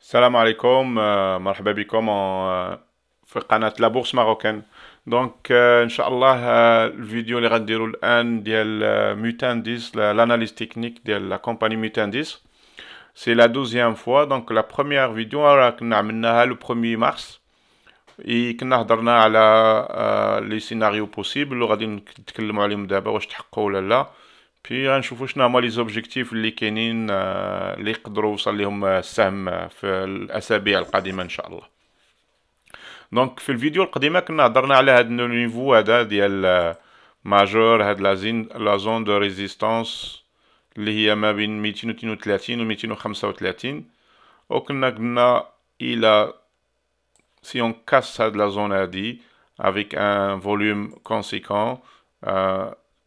السلام عليكم مرحبا بكم في قناة لا بورس ماروكان. دونك ان شاء الله الفيديو اللي غنديرو الان ديال ميوتانديس l'analyse technique ديال لا كومباني ميوتانديس. سي لا دوزيام فوا. دونك لا بروميير فيديو راه كنا عملناها لو 1 مارس. كنا هضرنا على لي سيناريو بوسيبل وغادي نتكلموا عليهم دابا واش تحققوا ولا لا. بي غنشوفوا شنو هما لي زوبجيكتيف اللي كاينين اللي يقدروا يوصل لهم السهم في الاسابيع القادمه ان شاء الله. دونك في الفيديو القديمه كنا هضرنا على هاد النيفو هذا ديال ماجور، هاد لا زون دو ريزيستانس اللي هي ما بين 232 و 235، وكنا قلنا الى si on casse la zone AD avec un volume conséquent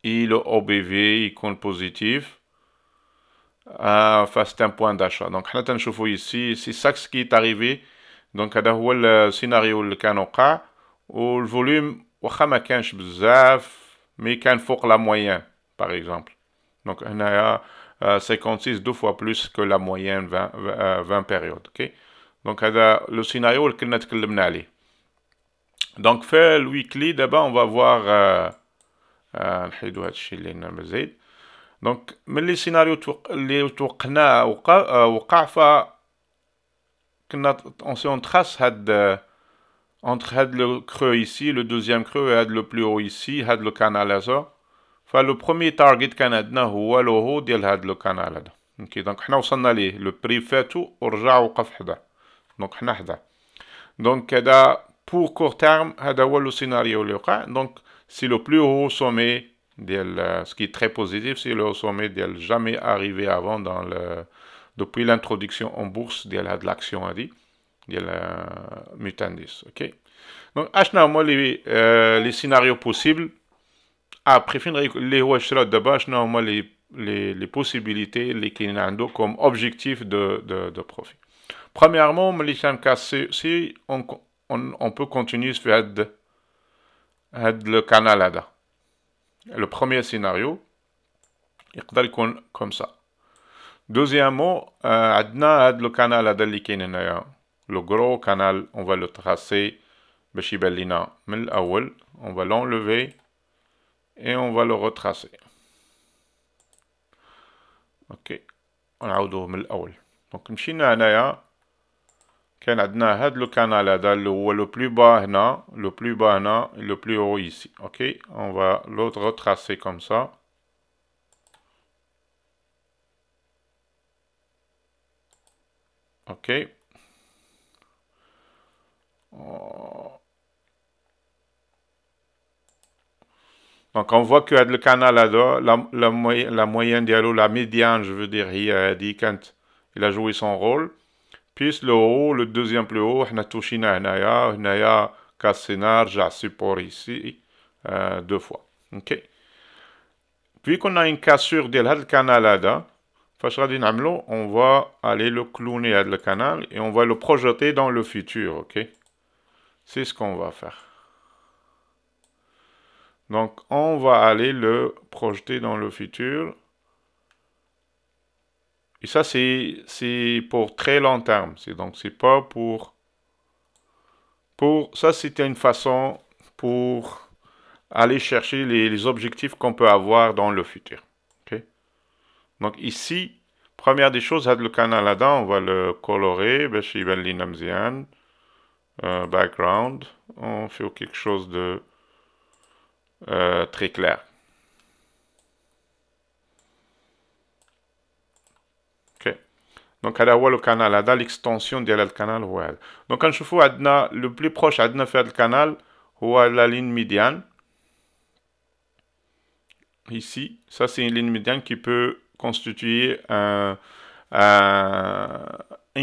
et le OBV icône positif, c'est un point d'achat. Donc, ici, c'est ça ce qui est arrivé. Donc, هذا هو السيناريو اللي كان وقع، والفوليوم واخا ما كانش بزاف مي كان فوق لا مويان par exemple. Donc, هنايا 56 deux fois plus que la moyenne 20 périodes. Okay? Donc, هذا لو سيناريو اللي كنا تكلمنا عليه. دونك في الويكلي دابا اون فا فوار نحيدو هادشي اللي هنا مزيد. دونك ملي السيناريو اللي توقعناه وقع ف كنا اون سي اون تراس هاد entre هاد لو كرو ايسي لو دوزيام كرو هاد لو بلو او ايسي هاد لو كانال هذا. فلو بروميي تارجت كان عندنا هو لو هو ديال هاد لو كانال هذا. اوكي دونك حنا وصلنا ليه لو بري فاتو ورجع وقف حدا. دونك حنا حدا. دونك هذا pour court terme هذا هو لو سيناريو اللي وقع. دونك سي لو بلو هو سومي ديال ce qui est très positif, c'est le sommet ديال jamais arrivé avant dans le depuis l'introduction en bourse ديال هاد l'action هادي ديال Mutandis. اوكي دونك اشنا هما لي سيناريو بوسيبل ابري فين اللي هو الشراء دابا شنو هما لي بوسيبيليتي اللي كاينين عنده كوم اوبجيكتيف دو بروفيت. Premièrement, ملي كنكاسي سي on peut continuer في هاد لو كانال هذا. لو بروميير سيناريو يقدر يكون كوم سا. دوزيامون عندنا هاد لو كانال هذا اللي كاين هنايا لو غرو كانال on va le tracer باش يبان لينا من الاول. on va l'enlever et on va le retracer. اوكي ونعاودوه من الاول. دونك مشينا هنايا كان عندنا هاد لو كانال هذا اللي هو لو بلو با هنا لو بلو با هنا لو بلو هو ايسي. اوكي on va le retracer comme ça. اوكي donc on voit que هاد الكانال هذا la moyenne ديالو la médiane je veux dire هي هادي كانت il a joué son rôle. Puis le haut, le deuxième plus haut, on a touché هنايا كاسينا رجع support ici deux fois. Ok. Puis qu'on a une cassure ديال هاد الكانال هذا فاش غادي نعملو on va aller le cloner هاد le canal et on va le projeter dans le futur. Ok. C'est ce qu'on va faire. Donc on va aller le projeter dans le futur. Et ça, c'est pour très long terme. Donc, c'est pas ça, c'était une façon pour aller chercher les objectifs qu'on peut avoir dans le futur. Okay? Donc, ici, première des choses, le canal là-dedans, on va le colorer. Background. On fait quelque chose de très clair. Donc هذا هو لو كانال هذا l'extension ديال الكانال هو هذا. دونك كنشوفوا عندنا لو بلي بروش عندنا في هذا الكانال هو لا لين ميديان. Ici, ça c'est une ligne médiane qui peut constituer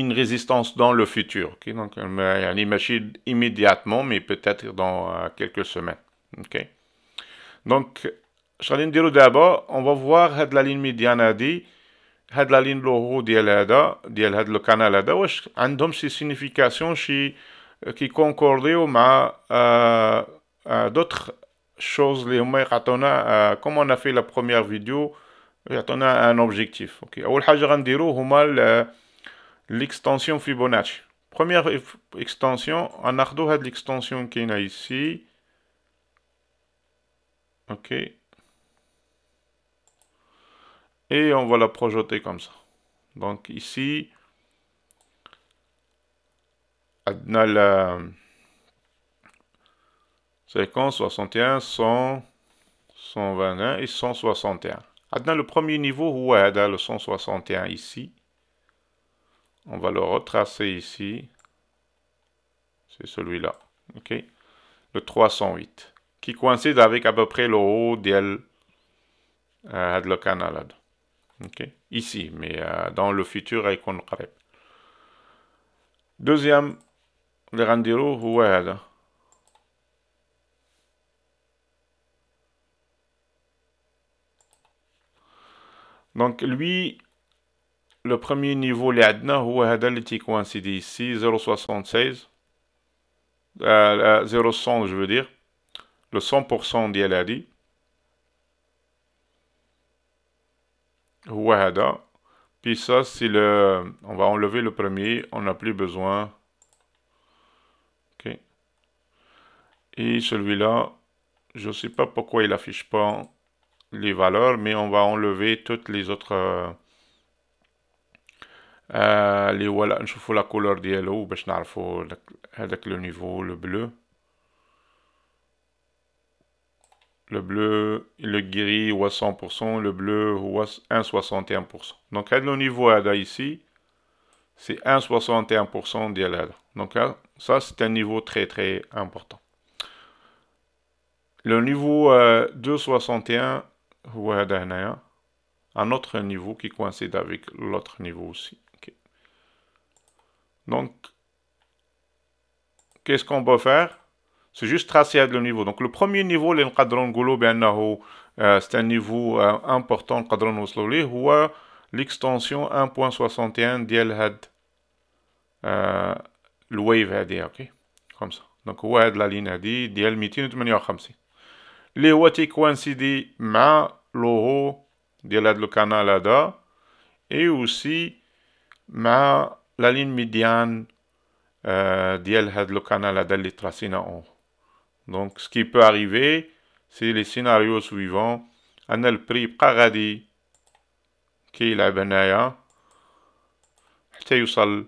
une résistance dans le futur. Okay? Donc, elle imagine immédiatement, mais peut-être dans quelques semaines. Okay? Donc, d'abord, on va voir la ligne médiane هذه. هاد لا لين لو هو ديال هاد لو كانال هذا واش عندهم شي سينيفيكاسيون شي كي كونكورديو مع دوطخ شوز اللي هما يعطونا كوم اون في لا بروميير فيديو يعطونا ان اوبجيكتيف. اوكي اول حاجه غنديرو هما l'extension Fibonacci. Première extension, on a l'extension qui est ici. OK. Et on va la projeter comme ça. Donc ici, on a la séquence 61, 100, 121 et 161. On a le premier niveau, où est le 161 ici. On va le retracer ici. C'est celui-là. OK. Le 308. Qui coïncide avec à peu près le haut de le canal. OK. Ici, mais dans le futur, il va être deuxième, le rendez-vous, où est donc lui, le premier niveau اللي عندنا هو هذا اللي تيكوانسيدي ici 0,76 0,100 je veux dire le 100% ديال هادي هو هذا. Puis ça c'est le, on va enlever le premier, on n'a plus besoin. OK. Et celui-là, je ne sais pas pourquoi il affiche pas les valeurs, mais on va enlever toutes les autres اللي هو نشوفوا لا كولور ديالو باش نعرفوا هذاك لو نيفو لو بلو. Le bleu, le gris هو 100%, le bleu هو 1,61%. Donc le niveau هذا ici, c'est 1,61% ديال هذا. Donc ça c'est un niveau très très important. Le niveau 2,61 هو هذا هنايا, un autre niveau qui coïncide avec l'autre niveau aussi. Okay. Donc qu'est-ce qu'on peut faire? C'est juste tracer le niveau. Donc le premier niveau, c'est un niveau important هو l'extension 1.61 ديال هاد الويف هادي. اوكي comme ça. Donc هو هاد لا لين هادي ديال 258 اللي هو تيكوانسيدي مع لو ديال هاد لو كانال هذا et aussi مع لا لين ميديان ديال هاد لو كانال هذا اللي تراسينا اون. Donc, ce qui peut arriver, c'est les scénarios suivants. On a le prix غادي كيلعب هنايا حتى يوصل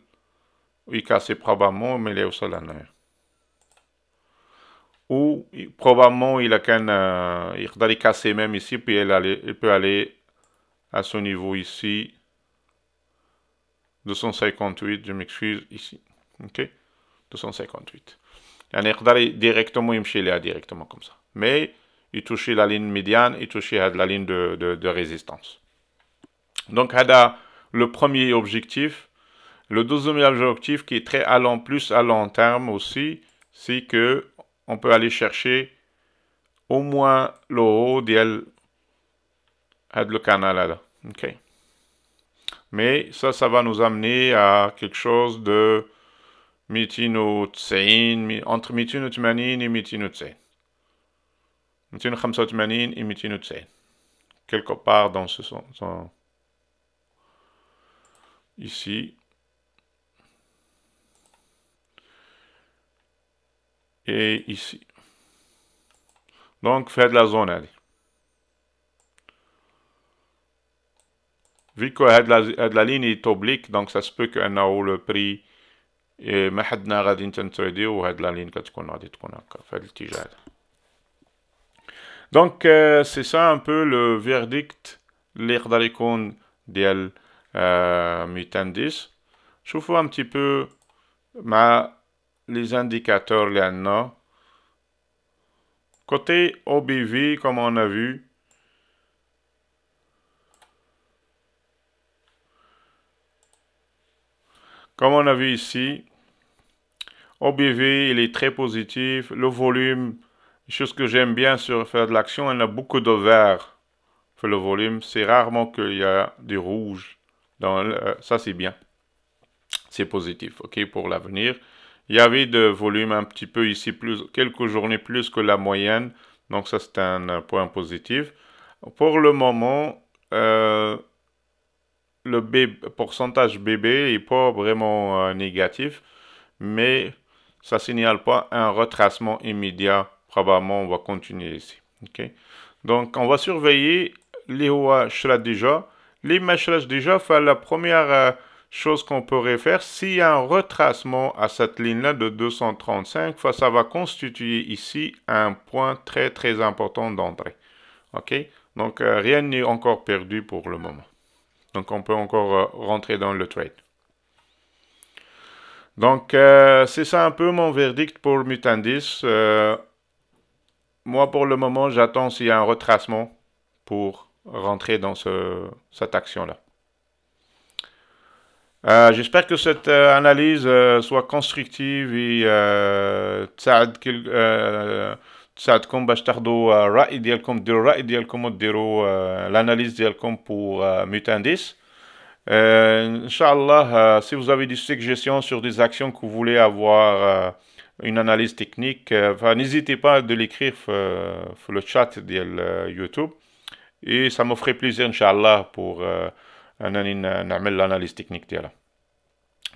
ويكاسي probablement mais يوصل هنايا. Ou probablement il a كان يقدر يكاسي même ici puis il peut aller à ce niveau ici 258, je m'excuse ici. OK 258. يعني يقدر directement يمشي لها directement comme ça. Mais il touche la ligne médiane, il touche la ligne de résistance. Donc هذا le premier objectif. Le deuxième objectif qui est très plus à long terme aussi, c'est que on peut aller chercher au moins le haut de le canal là. OK. Mais ça va nous amener à quelque chose de 290 entre 280 et 290 285 et 290 quelque part dans ce sens ici et ici. Donc faites la zone هذه. Vu que la ligne est oblique, donc ça se peut qu'un a le prix ما حدنا غادي نتريديو وهاد لا لين كتكون غادي تكون هكا في هاد الاتجاه هذا. Donc c'est ça un peu le verdict اللي يقدر يكون ديال 210. شوفوا un petit peu مع les indicateurs اللي عندنا. Côté OBV comme on a vu, comme on a vu ici, OBV il est très positif. Le volume, chose que j'aime bien sur faire de l'action, il y a beaucoup de vert pour le volume. C'est rarement qu'il y a du rouge. Ça c'est bien. C'est positif, ok, pour l'avenir. Il y avait de volume un petit peu ici, quelques journées plus que la moyenne. Donc ça c'est un point positif. Pour le moment, le pourcentage bébé n'est pas vraiment négatif, mais ça signale pas un retracement immédiat. Probablement, on va continuer ici. OK? Donc, on va surveiller les hauts déjà. Les machrages déjà, la première chose qu'on pourrait faire, s'il y a un retracement à cette ligne-là de 235, ça va constituer ici un point très très important d'entrée. OK? Donc, rien n'est encore perdu pour le moment. Donc, on peut encore rentrer dans le trade. Donc, c'est ça un peu mon verdict pour Mutandis. Moi, pour le moment, j'attends s'il y a un retracement pour rentrer dans cette action-là. J'espère que cette analyse soit constructive et تساعدكم باش تاخدوا الرأي ديالكم ديروا الرأي ديالكم وديروا l'analyse ديالكم pour Mutandis. Inch'Allah, si vous avez des suggestions sur des actions que vous voulez avoir une analyse technique, n'hésitez pas de l'écrire sur le chat de YouTube. Et ça me ferait plaisir, Inch'Allah, pour نعمل l'analyse technique ديالها.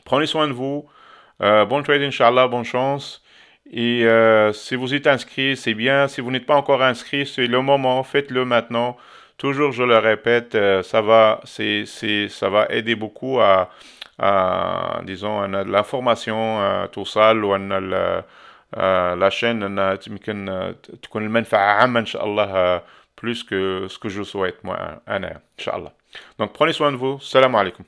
Prenez soin de vous. Bon trade, Inch'Allah, bonne chance. Et si vous êtes inscrit, c'est bien. Si vous n'êtes pas encore inscrit, c'est le moment. Faites-le maintenant. Toujours, je le répète, ça va aider beaucoup disons, l'information توصل وأن la chaîne يمكن تكون المنفعة عامة إن شاء الله plus que ce que je souhaite moi, Inch'Allah. Donc prenez soin de vous. Salam alaikum.